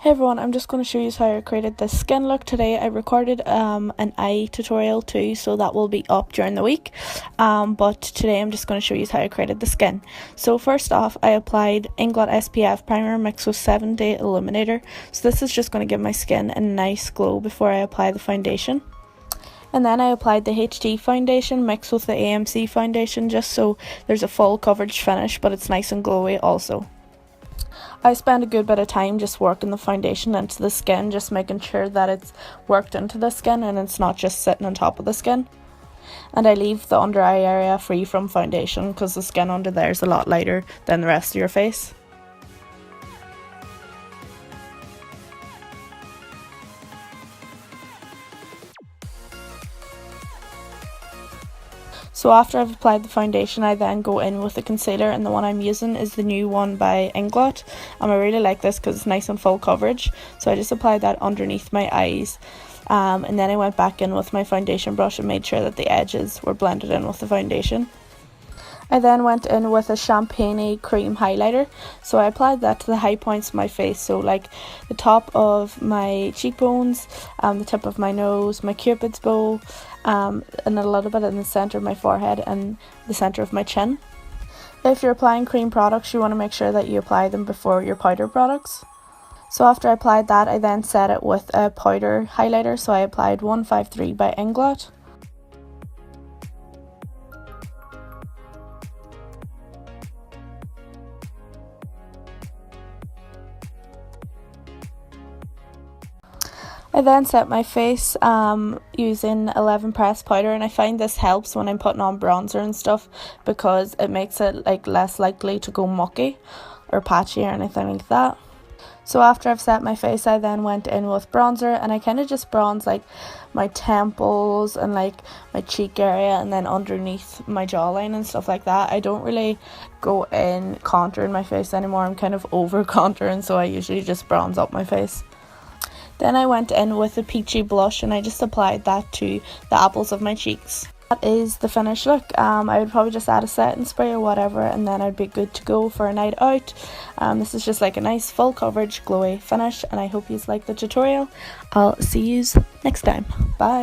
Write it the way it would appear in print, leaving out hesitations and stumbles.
Hey everyone, I'm just going to show you how I created this skin look today. I recorded an eye tutorial too, so that will be up during the week. But today I'm just going to show you how I created the skin. So first off, I applied Inglot SPF Primer mixed with 7-day illuminator. So this is just going to give my skin a nice glow before I apply the foundation. And then I applied the HD foundation mixed with the AMC foundation just so there's a full coverage finish, but it's nice and glowy also. I spend a good bit of time just working the foundation into the skin, just making sure that it's worked into the skin and it's not just sitting on top of the skin. And I leave the under eye area free from foundation because the skin under there is a lot lighter than the rest of your face. So after I've applied the foundation, I then go in with the concealer, and the one I'm using is the new one by Inglot. I really like this because it's nice and full coverage. So I just applied that underneath my eyes. And then I went back in with my foundation brush and made sure that the edges were blended in with the foundation. I then went in with a champagne cream highlighter, so I applied that to the high points of my face, so like the top of my cheekbones, the tip of my nose, my cupid's bow, and a little bit in the centre of my forehead and the centre of my chin. If you're applying cream products, you want to make sure that you apply them before your powder products. So after I applied that, I then set it with a powder highlighter, so I applied 153 by Inglot. I then set my face using 11 press powder, and I find this helps when I'm putting on bronzer and stuff because it makes it like less likely to go mucky or patchy or anything like that. So after I've set my face, I then went in with bronzer, and I kind of just bronze like my temples and like my cheek area and then underneath my jawline and stuff like that. I don't really go in contouring my face anymore. I'm kind of over contouring, so I usually just bronze up my face. Then I went in with a Peachy blush, and I just applied that to the apples of my cheeks. That is the finished look. I would probably just add a setting spray or whatever, and then I'd be good to go for a night out. This is just like a nice full coverage glowy finish, and I hope you like the tutorial. I'll see you next time. Bye.